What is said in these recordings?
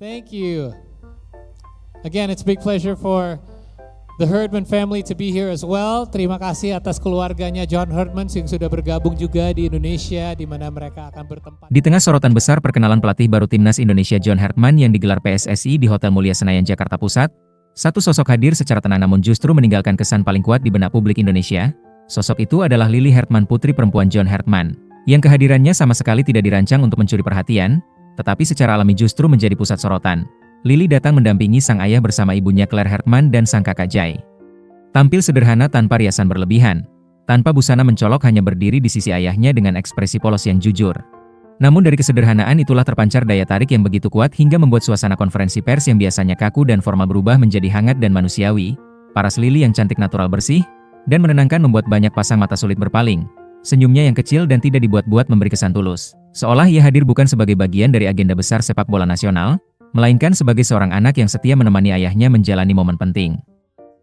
Thank you. Again, it's a big pleasure for the Herdman family to be here as well. Terima kasih atas keluarganya John Herdman yang sudah bergabung juga di Indonesia, di mana mereka akan bertempat. Di tengah sorotan besar perkenalan pelatih baru timnas Indonesia John Herdman yang digelar PSSI di Hotel Mulia Senayan, Jakarta Pusat, satu sosok hadir secara tenang namun justru meninggalkan kesan paling kuat di benak publik Indonesia. Sosok itu adalah Lily Herdman, putri perempuan John Herdman, yang kehadirannya sama sekali tidak dirancang untuk mencuri perhatian, tetapi secara alami justru menjadi pusat sorotan. Lily datang mendampingi sang ayah bersama ibunya Claire Herdman dan sang kakak Jay. Tampil sederhana tanpa riasan berlebihan, tanpa busana mencolok, hanya berdiri di sisi ayahnya dengan ekspresi polos yang jujur. Namun dari kesederhanaan itulah terpancar daya tarik yang begitu kuat hingga membuat suasana konferensi pers yang biasanya kaku dan formal berubah menjadi hangat dan manusiawi. Paras Lily yang cantik, natural, bersih, dan menenangkan membuat banyak pasang mata sulit berpaling. Senyumnya yang kecil dan tidak dibuat-buat memberi kesan tulus, seolah ia hadir bukan sebagai bagian dari agenda besar sepak bola nasional, melainkan sebagai seorang anak yang setia menemani ayahnya menjalani momen penting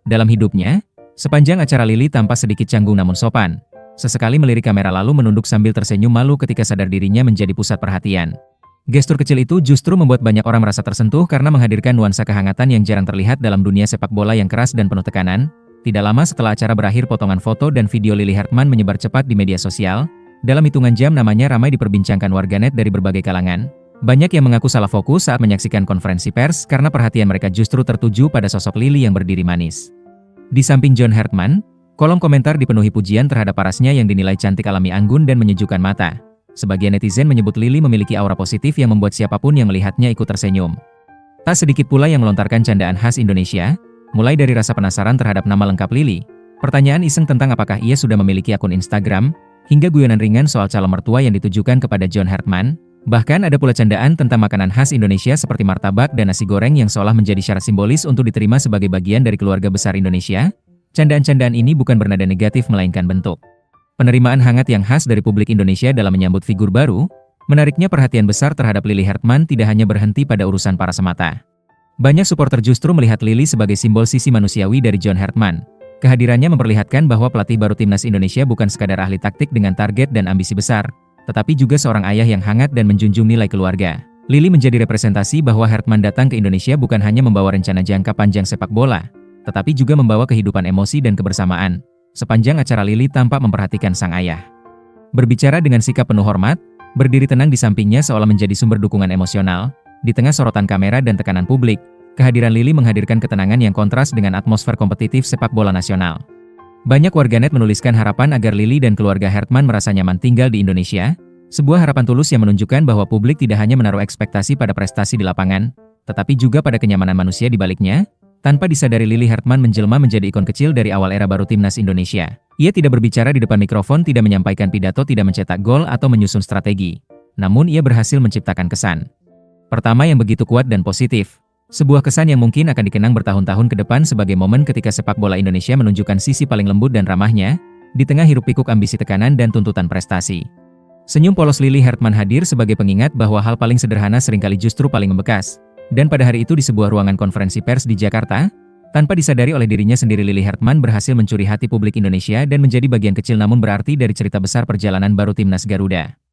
dalam hidupnya. Sepanjang acara Lily tampak sedikit canggung namun sopan. Sesekali melirik kamera lalu menunduk sambil tersenyum malu ketika sadar dirinya menjadi pusat perhatian. Gestur kecil itu justru membuat banyak orang merasa tersentuh karena menghadirkan nuansa kehangatan yang jarang terlihat dalam dunia sepak bola yang keras dan penuh tekanan. Tidak lama setelah acara berakhir, potongan foto dan video Lily Herdman menyebar cepat di media sosial. Dalam hitungan jam namanya ramai diperbincangkan warganet dari berbagai kalangan. Banyak yang mengaku salah fokus saat menyaksikan konferensi pers karena perhatian mereka justru tertuju pada sosok Lily yang berdiri manis. Di samping John Herdman, kolom komentar dipenuhi pujian terhadap parasnya yang dinilai cantik, alami, anggun, dan menyejukkan mata. Sebagian netizen menyebut Lily memiliki aura positif yang membuat siapapun yang melihatnya ikut tersenyum. Tak sedikit pula yang melontarkan candaan khas Indonesia, mulai dari rasa penasaran terhadap nama lengkap Lily, pertanyaan iseng tentang apakah ia sudah memiliki akun Instagram, hingga guyonan ringan soal calon mertua yang ditujukan kepada John Herdman. Bahkan ada pula candaan tentang makanan khas Indonesia seperti martabak dan nasi goreng yang seolah menjadi syarat simbolis untuk diterima sebagai bagian dari keluarga besar Indonesia. Candaan-candaan ini bukan bernada negatif melainkan bentuk penerimaan hangat yang khas dari publik Indonesia dalam menyambut figur baru. Menariknya, perhatian besar terhadap Lily Herdman tidak hanya berhenti pada urusan para semata. Banyak supporter justru melihat Lily sebagai simbol sisi manusiawi dari John Herdman. Kehadirannya memperlihatkan bahwa pelatih baru timnas Indonesia bukan sekadar ahli taktik dengan target dan ambisi besar, tetapi juga seorang ayah yang hangat dan menjunjung nilai keluarga. Lily menjadi representasi bahwa Herdman datang ke Indonesia bukan hanya membawa rencana jangka panjang sepak bola, tetapi juga membawa kehidupan emosi dan kebersamaan. Sepanjang acara Lily tampak memperhatikan sang ayah. Berbicara dengan sikap penuh hormat, berdiri tenang di sampingnya seolah menjadi sumber dukungan emosional. Di tengah sorotan kamera dan tekanan publik, kehadiran Lily menghadirkan ketenangan yang kontras dengan atmosfer kompetitif sepak bola nasional. Banyak warganet menuliskan harapan agar Lily dan keluarga Herdman merasa nyaman tinggal di Indonesia, sebuah harapan tulus yang menunjukkan bahwa publik tidak hanya menaruh ekspektasi pada prestasi di lapangan, tetapi juga pada kenyamanan manusia di baliknya. Tanpa disadari, Lily Herdman menjelma menjadi ikon kecil dari awal era baru timnas Indonesia. Ia tidak berbicara di depan mikrofon, tidak menyampaikan pidato, tidak mencetak gol atau menyusun strategi. Namun ia berhasil menciptakan kesan pertama yang begitu kuat dan positif. Sebuah kesan yang mungkin akan dikenang bertahun-tahun ke depan sebagai momen ketika sepak bola Indonesia menunjukkan sisi paling lembut dan ramahnya, di tengah hiruk-pikuk ambisi, tekanan, dan tuntutan prestasi. Senyum polos Lily Herdman hadir sebagai pengingat bahwa hal paling sederhana seringkali justru paling membekas. Dan pada hari itu di sebuah ruangan konferensi pers di Jakarta, tanpa disadari oleh dirinya sendiri, Lily Herdman berhasil mencuri hati publik Indonesia dan menjadi bagian kecil namun berarti dari cerita besar perjalanan baru timnas Garuda.